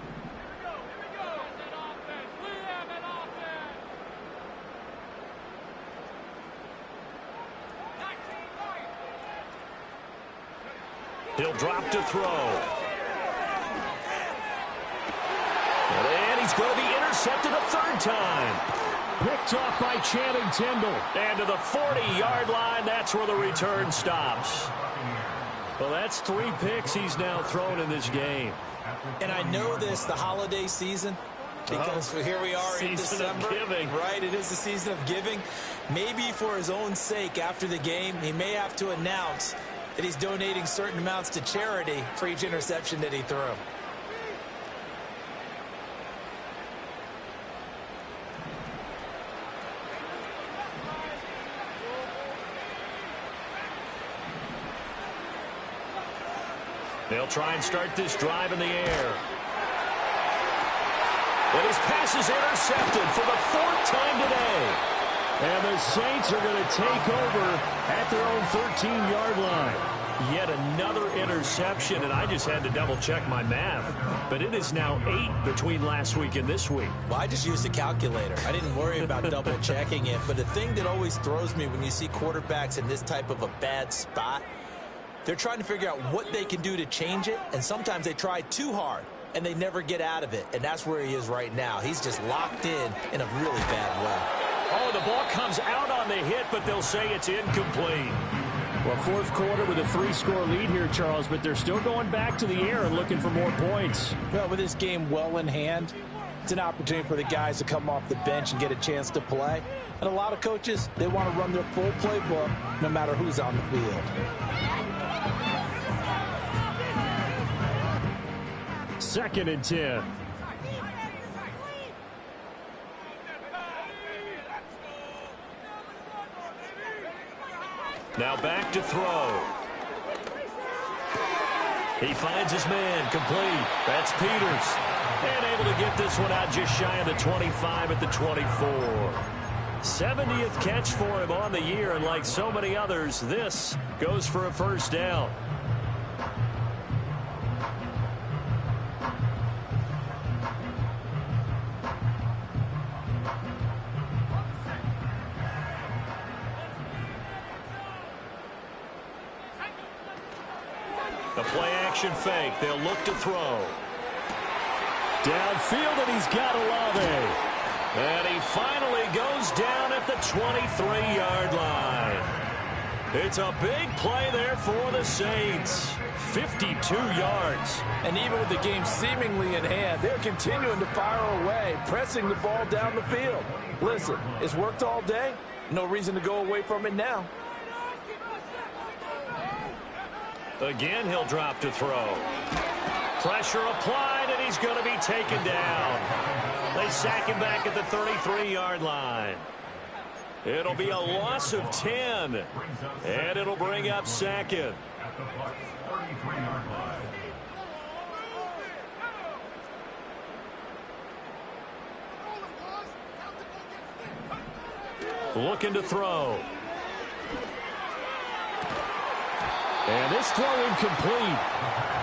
He'll drop to throw. And he's going to be intercepted a 3rd time. Picked off by Channing Tindall. And to the 40-yard line, that's where the return stops. Well, that's 3 picks he's now thrown in this game. And I know this, the holiday season, because here we are in December. Season of giving. Right, it is the season of giving. Maybe for his own sake after the game, he may have to announce that he's donating certain amounts to charity for each interception that he threw. They'll try and start this drive in the air. And his pass is intercepted for the 4th time today. And the Saints are going to take over at their own 13-yard line. Yet another interception, and I just had to double-check my math. But it is now 8 between last week and this week. Well, I just used a calculator. I didn't worry about double-checking it. But the thing that always throws me when you see quarterbacks in this type of a bad spot, they're trying to figure out what they can do to change it, and sometimes they try too hard, and they never get out of it. And that's where he is right now. He's just locked in a really bad way. Oh, the ball comes out on the hit, but they'll say it's incomplete. Well, 4th quarter with a 3-score lead here, Charles, but they're still going back to the air and looking for more points. Well, with this game well in hand, it's an opportunity for the guys to come off the bench and get a chance to play. And a lot of coaches, they want to run their full playbook no matter who's on the field. 2nd and 10. Now back to throw. He finds his man, complete. That's Peters. And able to get this one out just shy of the 25 at the 24. 70th catch for him on the year, and like so many others, this goes for a 1st down. The play-action fake. They'll look to throw. Downfield, and he's got Olave. And he finally goes down at the 23-yard line. It's a big play there for the Saints. 52 yards. And even with the game seemingly in hand, they're continuing to fire away, pressing the ball down the field. Listen, it's worked all day. No reason to go away from it now. Again, he'll drop to throw. Pressure applied, and he's going to be taken down. They sack him back at the 33-yard line. It'll be a loss of 10, and it'll bring up 2nd. At the Bucs 33-yard line. Looking to throw. And this throw incomplete.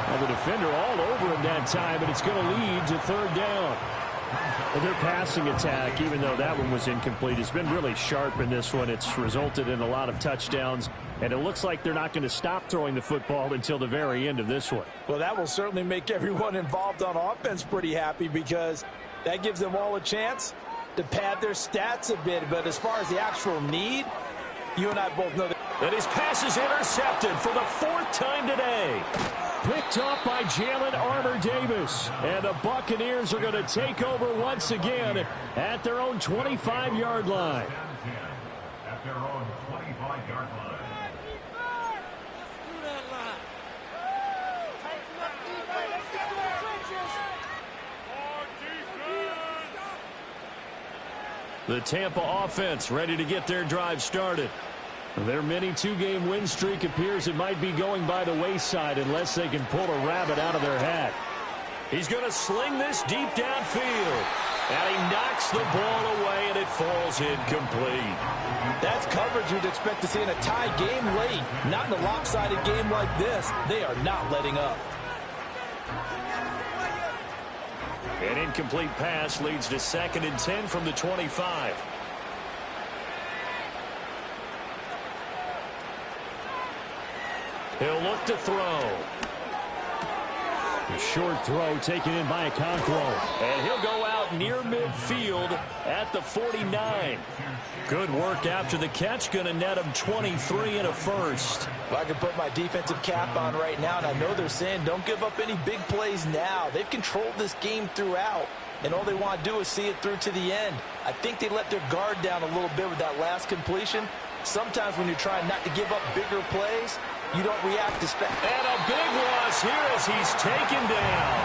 Now the defender all over him that time, but it's going to lead to 3rd down. And their passing attack, even though that one was incomplete, has been really sharp in this one. It's resulted in a lot of touchdowns, and it looks like they're not going to stop throwing the football until the very end of this one. Well, that will certainly make everyone involved on offense pretty happy, because that gives them all a chance to pad their stats a bit. But as far as the actual need, you and I both know that. And his pass is intercepted for the 4th time today. Picked off by Jalen Armour-Davis. And the Buccaneers are going to take over once again at their own 25-yard line. At their own 25-yard line. The Tampa offense ready to get their drive started. Their mini two-game win streak appears it might be going by the wayside unless they can pull a rabbit out of their hat. He's going to sling this deep downfield. And he knocks the ball away, and it falls incomplete. That's coverage you'd expect to see in a tie game late. Not in a lopsided game like this. They are not letting up. An incomplete pass leads to 2nd and 10 from the 25. He'll look to throw. A short throw taken in by Okonkwo. And he'll go out near midfield at the 49. Good work after the catch. Going to net him 23 and a first. Well, I can put my defensive cap on right now, and I know they're saying don't give up any big plays now. They've controlled this game throughout, and all they want to do is see it through to the end. I think they let their guard down a little bit with that last completion. Sometimes when you're trying not to give up bigger plays, you don't react as fast. And a big loss here as he's taken down.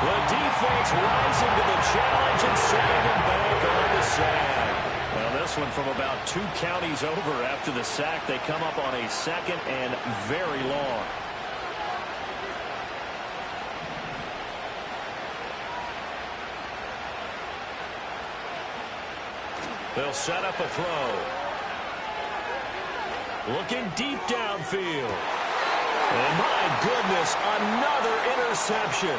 The defense rising to the challenge and setting him back on the sack. Well, this one from about 2 counties over after the sack. They come up on a 2nd and very long. They'll set up a throw. Looking deep downfield. And my goodness, another interception.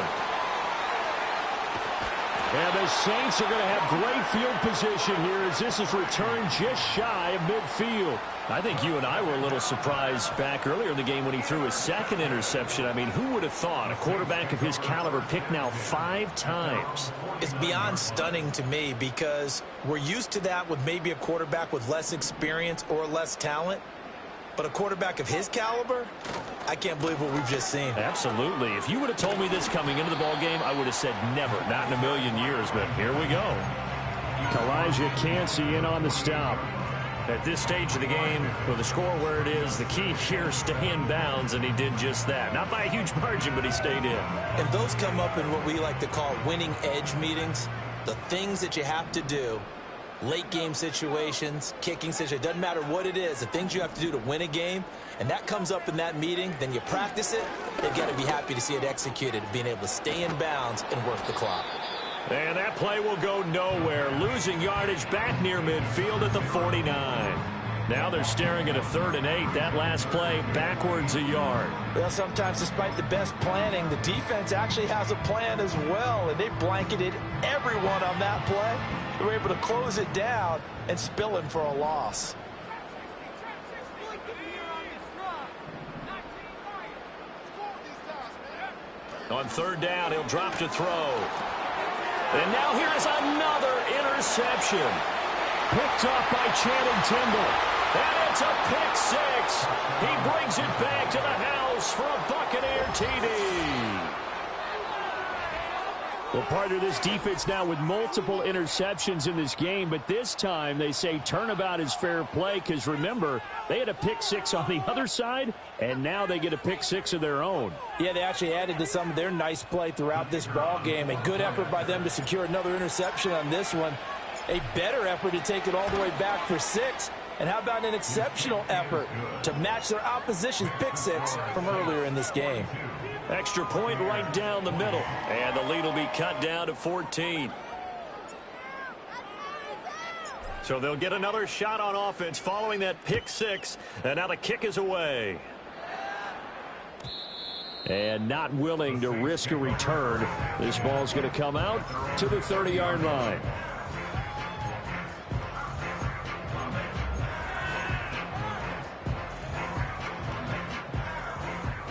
And the Saints are going to have great field position here as this is returned just shy of midfield. I think you and I were a little surprised back earlier in the game when he threw his 2nd interception. I mean, who would have thought a quarterback of his caliber picked now 5 times? It's beyond stunning to me because we're used to that with maybe a quarterback with less experience or less talent. But a quarterback of his caliber, I can't believe what we've just seen. Absolutely. If you would have told me this coming into the ballgame, I would have said never, not in a million years. But here we go. Elijah Cansey in on the stop. At this stage of the game, with the score where it is, the key here, stay in bounds, and he did just that. Not by a huge margin, but he stayed in. And those come up in what we like to call winning edge meetings. The things that you have to do. Late game situations, kicking situations, doesn't matter what it is, the things you have to do to win a game, and that comes up in that meeting, then you practice it, they've got to be happy to see it executed, being able to stay in bounds and work the clock. And that play will go nowhere, losing yardage back near midfield at the 49. Now they're staring at a 3rd and 8. That last play backwards a yard. Well, sometimes despite the best planning, the defense actually has a plan as well, and they blanketed everyone on that play. They were able to close it down and spill it for a loss. On 3rd down, he'll drop to throw. And now here is another interception. Picked off by Channing Tindall. And it's a pick 6. He brings it back to the house for a Buccaneer TD. Well, part of this defense now with multiple interceptions in this game, but this time they say turnabout is fair play because, remember, they had a pick 6 on the other side, and now they get a pick 6 of their own. Yeah, they actually added to some of their nice play throughout this ball game. A good effort by them to secure another interception on this one. A better effort to take it all the way back for 6. And how about an exceptional effort to match their opposition's pick 6 from earlier in this game? Extra point right down the middle. And the lead will be cut down to 14. So they'll get another shot on offense following that pick 6. And now the kick is away. And not willing to risk a return. This ball's going to come out to the 30-yard line.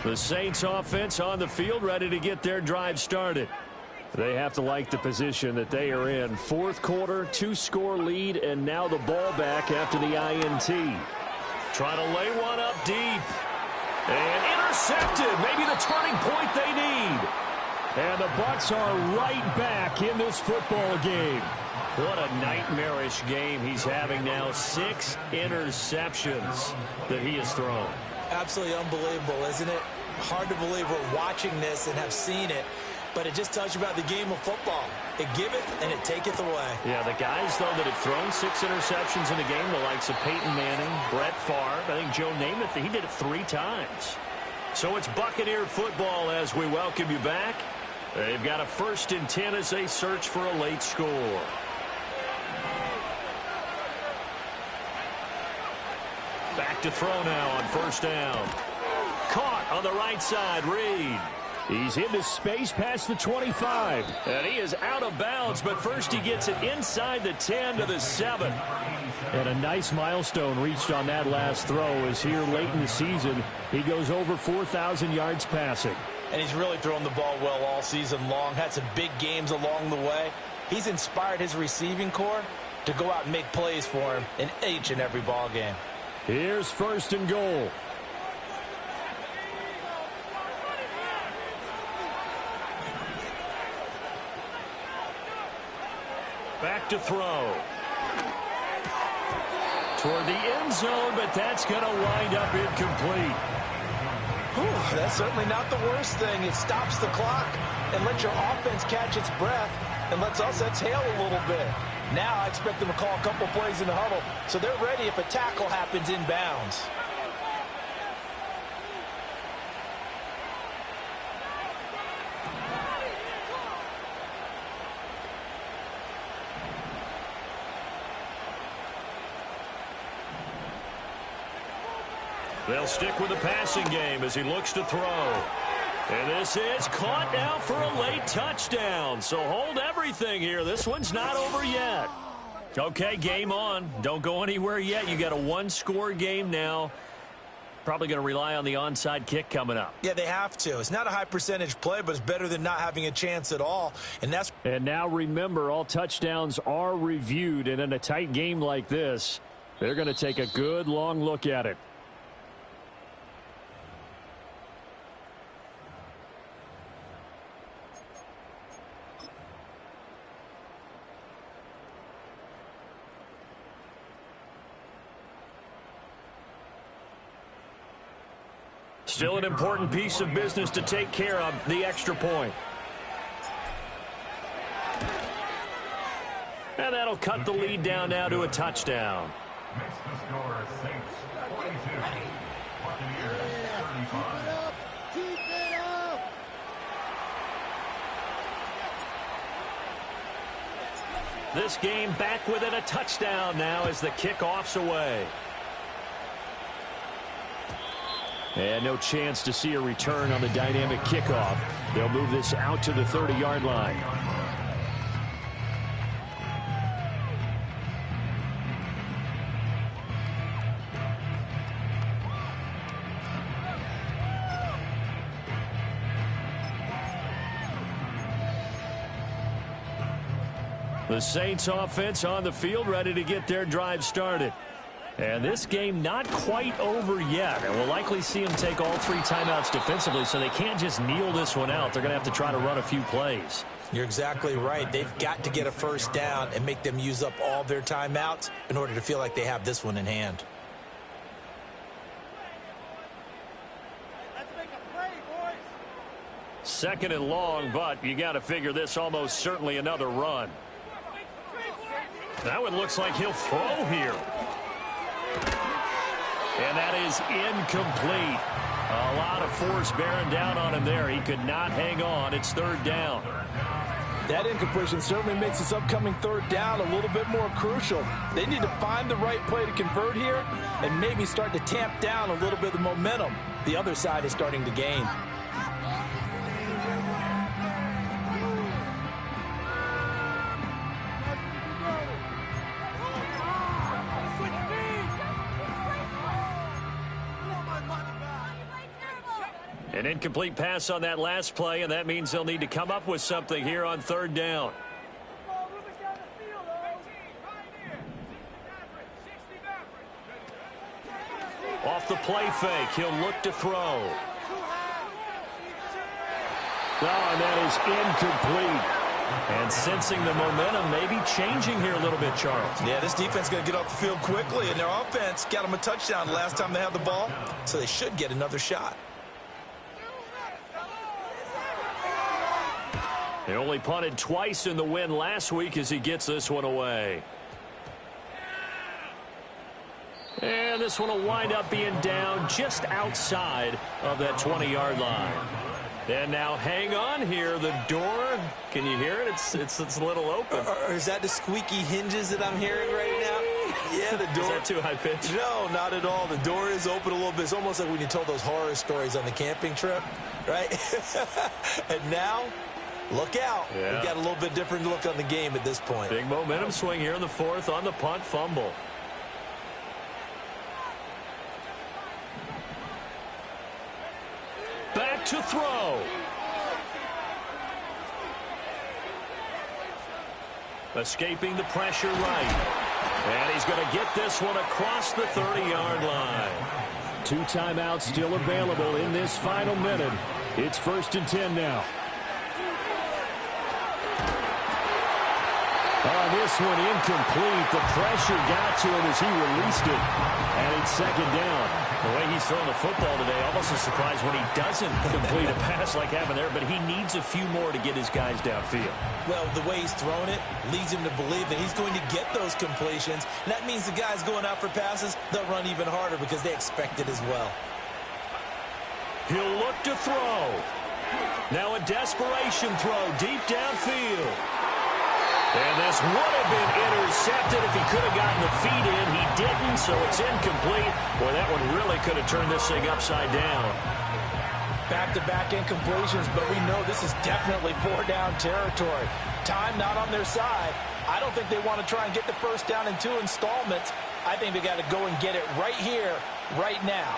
The Saints offense on the field, ready to get their drive started. They have to like the position that they are in. 4th quarter, 2-score lead, and now the ball back after the INT. Trying to lay one up deep. And intercepted. Maybe the turning point they need. And the Bucs are right back in this football game. What a nightmarish game he's having now. 6 interceptions that he has thrown. Absolutely unbelievable, isn't it? Hard to believe we're watching this and have seen it. but it just tells you about the game of football. It giveth and it taketh away. Yeah, the guys, though, that have thrown 6 interceptions in a game, the likes of Peyton Manning, Brett Favre, I think Joe Namath, he did it 3 times. So it's Buccaneer football as we welcome you back. They've got a 1st and 10 as they search for a late score. Back to throw now on 1st down. Caught on the right side, Reed. He's into space past the 25. And he is out of bounds, but first he gets it inside the 10 to the 7. And a nice milestone reached on that last throw as here late in the season, he goes over 4,000 yards passing. And he's really thrown the ball well all season long. Had some big games along the way. He's inspired his receiving corps to go out and make plays for him in each and every ball game. Here's 1st and goal. Back to throw. Toward the end zone, but that's going to wind up incomplete. Whew, that's certainly not the worst thing. It stops the clock and lets your offense catch its breath and lets us exhale a little bit. Now I expect them to call a couple plays in the huddle so they're ready if a tackle happens inbounds. They'll stick with the passing game as he looks to throw. And this is caught now for a late touchdown. So hold everything here. This one's not over yet. Okay, game on. Don't go anywhere yet. You got a 1-score game now. Probably going to rely on the onside kick coming up. Yeah, they have to. It's not a high percentage play, but it's better than not having a chance at all. And now remember, all touchdowns are reviewed. And in a tight game like this, they're going to take a good long look at it. Still an important piece of business to take care of, the extra point. And that'll cut the lead down now to a touchdown. Makes the score Saints 42, Buccaneers 35. This game back within a touchdown now as the kickoff's away. And no chance to see a return on the dynamic kickoff. They'll move this out to the 30-yard line. The Saints offense on the field ready to get their drive started. And this game not quite over yet. And we'll likely see them take all 3 timeouts defensively, so they can't just kneel this one out. They're going to have to try to run a few plays. You're exactly right. They've got to get a 1st down and make them use up all their timeouts in order to feel like they have this one in hand. Let's make a play, boys. 2nd and long, but you got to figure this almost certainly another run. That one looks like he'll throw here. And that is incomplete. A lot of force bearing down on him there. He could not hang on. It's 3rd down. That incompletion certainly makes this upcoming 3rd down a little bit more crucial. They need to find the right play to convert here and maybe start to tamp down a little bit of the momentum the other side is starting to gain. An incomplete pass on that last play, and that means they'll need to come up with something here on 3rd down. Off the play fake, he'll look to throw. Oh, and that is incomplete. And sensing the momentum maybe changing here a little bit, Charles. Yeah, this defense is going to get off the field quickly, and their offense got them a touchdown the last time they had the ball, so they should get another shot. They only punted twice in the win last week as he gets this one away. And this one will wind up being down just outside of that 20-yard line. And now hang on here. The door, can you hear it? It's a little open. Or is that the squeaky hinges that I'm hearing right now? Yeah, the door. Is that too high pitch? No, not at all. The door is open a little bit. It's almost like when you told those horror stories on the camping trip, right? And now, look out. Yeah. We've got a little bit different look on the game at this point. Big momentum swing here in the fourth on the punt fumble. Back to throw. Escaping the pressure right. And he's going to get this one across the 30-yard line. 2 timeouts still available in this final minute. It's 1st and 10 now. Oh, this one incomplete. The pressure got to him as he released it. And it's 2nd down. The way he's throwing the football today, almost a surprise when he doesn't complete a pass like happened there, but he needs a few more to get his guys downfield. Well, the way he's thrown it leads him to believe that he's going to get those completions. And that means the guys going out for passes, they'll run even harder because they expect it as well. He'll look to throw. Now a desperation throw deep downfield. And this would have been intercepted if he could have gotten the feet in. He didn't, so it's incomplete. Boy, that one really could have turned this thing upside down. Back-to-back incompletions, but we know this is definitely 4-down territory. Time not on their side. I don't think they want to try and get the first down in 2 installments. I think they got to go and get it right here, right now.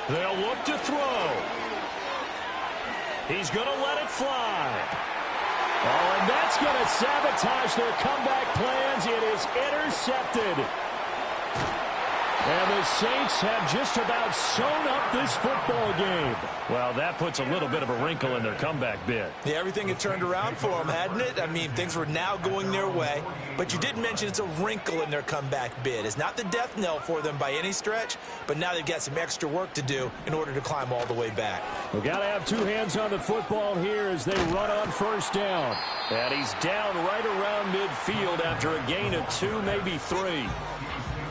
They'll look to throw. He's going to let it fly. Oh, and that's going to sabotage their comeback plans. It is intercepted. And the Saints have just about sewn up this football game. Well, that puts a little bit of a wrinkle in their comeback bid. Yeah, everything had turned around for them, hadn't it? I mean, things were now going their way. But you did mention it's a wrinkle in their comeback bid. It's not the death knell for them by any stretch, but now they've got some extra work to do in order to climb all the way back. We've got to have 2 hands on the football here as they run on 1st down. And he's down right around midfield after a gain of 2, maybe 3.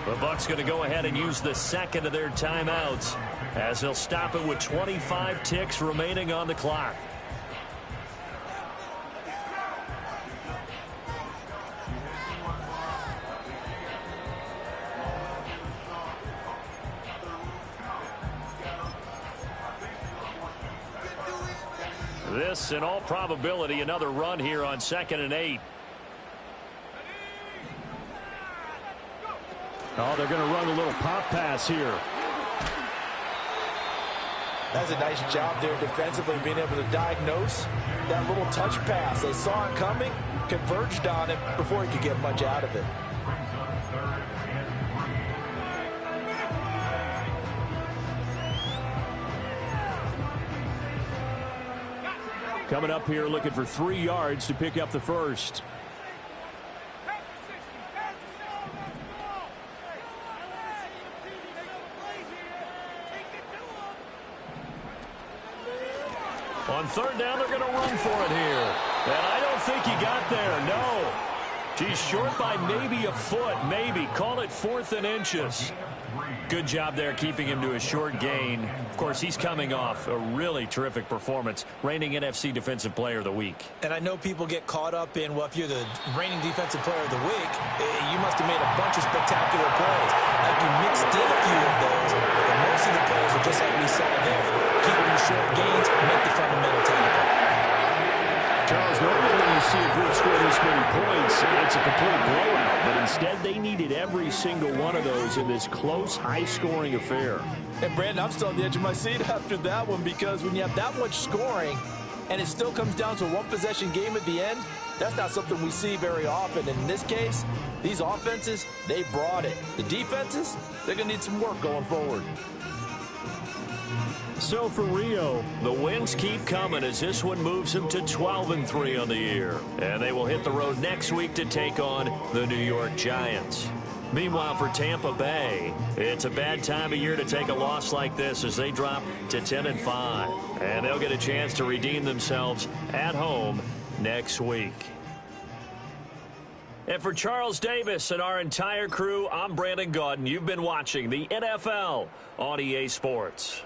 The Bucs going to go ahead and use the 2nd of their timeouts as they'll stop it with 25 ticks remaining on the clock. This, in all probability, another run here on 2nd and 8. Oh, they're going to run a little pop pass here. That's a nice job there defensively, being able to diagnose that little touch pass. They saw it coming, converged on it before he could get much out of it. Coming up here looking for 3 yards to pick up the first. On 3rd down, they're going to run for it here. And I don't think he got there, no. He's short by maybe a foot, maybe. Call it 4th and inches. Good job there keeping him to a short gain. Of course, he's coming off a really terrific performance, reigning NFC Defensive Player of the Week. And I know people get caught up in, well, if you're the reigning Defensive Player of the Week, you must have made a bunch of spectacular plays. Like you mixed in a few of those, but most of the plays are just like we saw there. Keep them to short gains, make the fundamental tackle. Charles, normally when you see a group score this many points, it's a complete blowout. But instead, they needed every single one of those in this close, high-scoring affair. And, Brandon, I'm still on the edge of my seat after that one, because when you have that much scoring and it still comes down to a one-possession game at the end, that's not something we see very often. And in this case, these offenses, they brought it. The defenses, they're going to need some work going forward. So for Rio, the wins keep coming as this one moves them to 12-3 on the year. And they will hit the road next week to take on the New York Giants. Meanwhile, for Tampa Bay, it's a bad time of year to take a loss like this as they drop to 10-5. And they'll get a chance to redeem themselves at home next week. And for Charles Davis and our entire crew, I'm Brandon Gaudin. You've been watching the NFL on EA Sports.